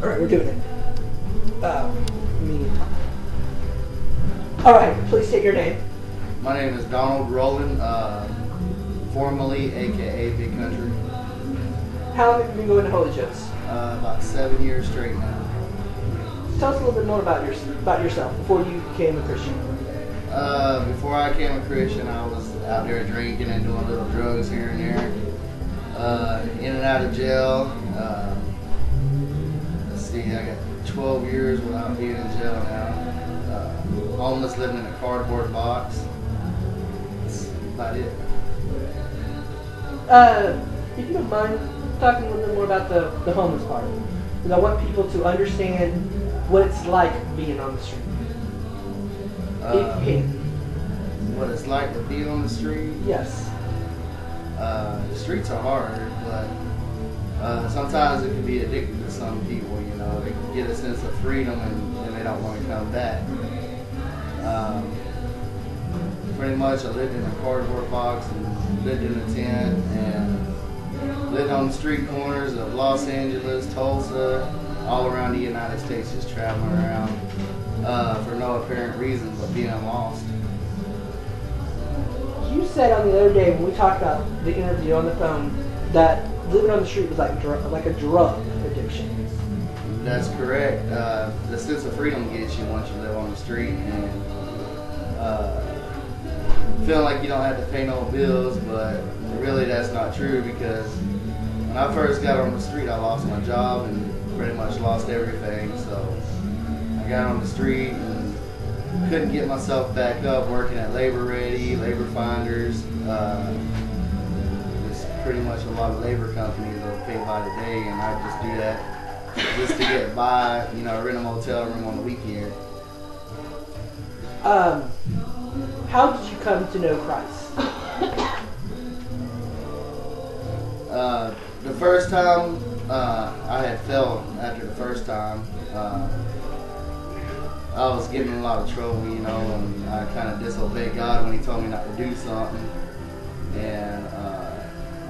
Alright, we're doing it. Me. Alright, please state your name. My name is Donald Rowland, formerly aka Big Country. How long have you been going to Holy Joe's? About 7 years straight now. Tell us a little bit more about yourself before you became a Christian. Before I became a Christian, I was out there drinking and doing little drugs here and there. In and out of jail. Let's see, I got 12 years without being in jail now. Homeless, living in a cardboard box. That's about it. If you don't mind talking a little bit more about the homeless part. Because I want people to understand what it's like being on the street. If you can. What it's like to be on the street? Yes. The streets are hard, but sometimes it can be addictive to some people, you know. They get a sense of freedom and they don't want to come back. Pretty much I lived in a cardboard box and lived in a tent and lived on the street corners of Los Angeles, Tulsa, all around the United States, just traveling around for no apparent reason but being lost. You said on the other day when we talked about the interview on the phone that living on the street was like a drug addiction. That's correct. The sense of freedom gets you once you live on the street and feeling like you don't have to pay no bills, but really that's not true because when I first got on the street I lost my job and pretty much lost everything. So I got on the street and couldn't get myself back up working at Labor Ready, Labor Finders. It's pretty much a lot of labor companies that pay by the day, and I just do that just to get by, you know, rent a motel room on the weekend. How did you come to know Christ? The first time I had fell after the first time. I was getting in a lot of trouble, you know, and I kind of disobeyed God when He told me not to do something, and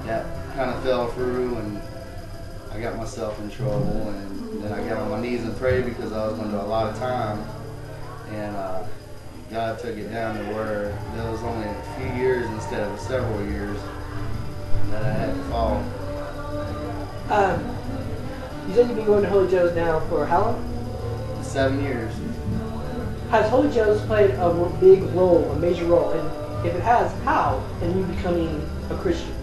that kind of fell through, and I got myself in trouble, and then I got on my knees and prayed because I was under a lot of time, and God took it down to where there was only a few years instead of several years that I had to fall. You said you've been going to Holy Joe's now for how long? 7 years. Has Holy Joe's played a big role, a major role? And if it has, how in you becoming a Christian?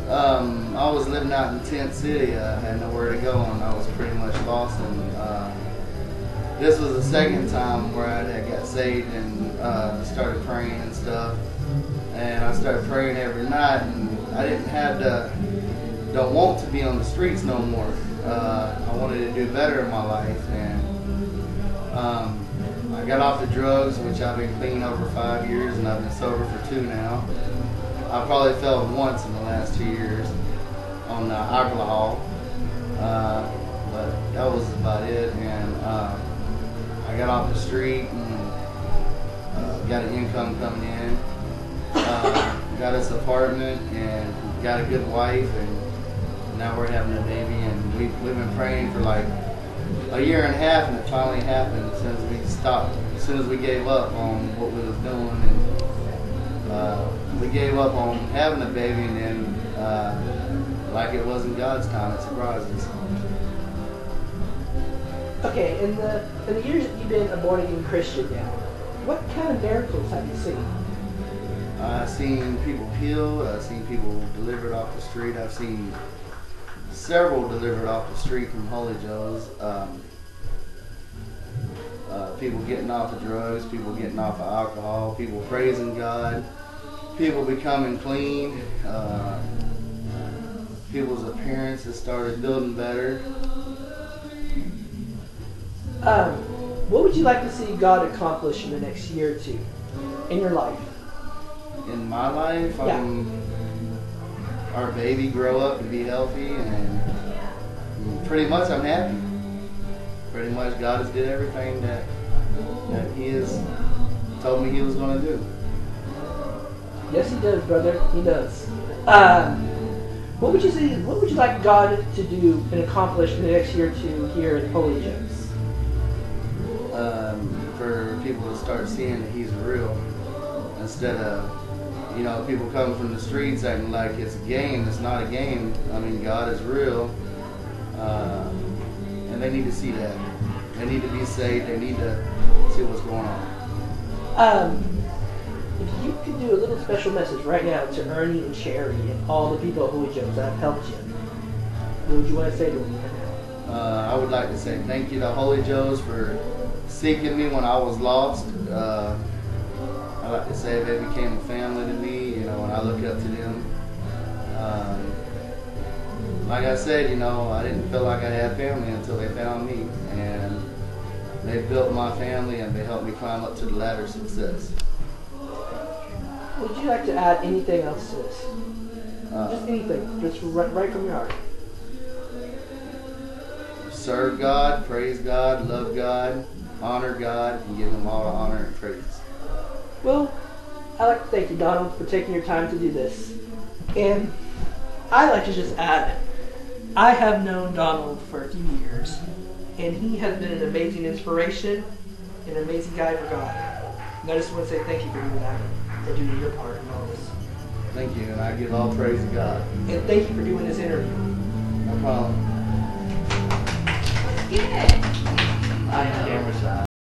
I was living out in Tent City. I had nowhere to go, and I was pretty much lost. And this was the second time where I had got saved and started praying and stuff. And I started praying every night, and I didn't have don't want to be on the streets no more. I wanted to do better in my life, and I got off the drugs, which I've been clean over 5 years, and I've been sober for 2 now. I probably fell once in the last 2 years on alcohol, but that was about it. And I got off the street and got an income coming in, got us an apartment, and got a good wife, and now we're having a baby. And we've been praying for like a year and a half, and it finally happened since we stopped, as soon as we gave up on what we was doing, and we gave up on having a baby, and then like it wasn't God's time, it surprised us. Okay, in the years that you've been a born again Christian now, what kind of miracles have you seen? I've seen people healed, I've seen people delivered off the street, I've seen several delivered off the street from Holy Joe's. People getting off of drugs, people getting off of alcohol, people praising God, people becoming clean, people's appearances started building better. What would you like to see God accomplish in the next year or two in your life? In my life, Yeah. Our baby grow up and be healthy, and pretty much I'm happy. Pretty much God has did everything that He has told me He was going to do. Yes, He does, brother. He does. What would you say? What would you like God to do and accomplish in the next year or two here in Holy Gems? For people to start seeing that He's real, instead of people coming from the streets acting like it's a game. It's not a game. I mean, God is real, and they need to see that. They need to be saved. They need to see what's going on. If you could do a little special message right now to Ernie and Cherry and all the people at Holy Gems that have helped you, what would you want to say to them right now? I would like to say thank you to Holy Joes for seeking me when I was lost. I like to say they became a family to me, and I look up to them. Like I said, I didn't feel like I had family until they found me, and they built my family and they helped me climb up to the ladder of success. Would you like to add anything else to this? Just anything, just right from your heart. Serve God, praise God, love God, honor God, and give Him all the honor and praise. Well, I'd like to thank you, Donald, for taking your time to do this. And I'd like to just add, I have known Donald for a few years, and he has been an amazing inspiration, an amazing guy for God. And I just want to say thank you for doing that, for doing your part in all this. Thank you, and I give all praise to God. And thank you for doing this interview. No problem. Let's get it. I am camera shy.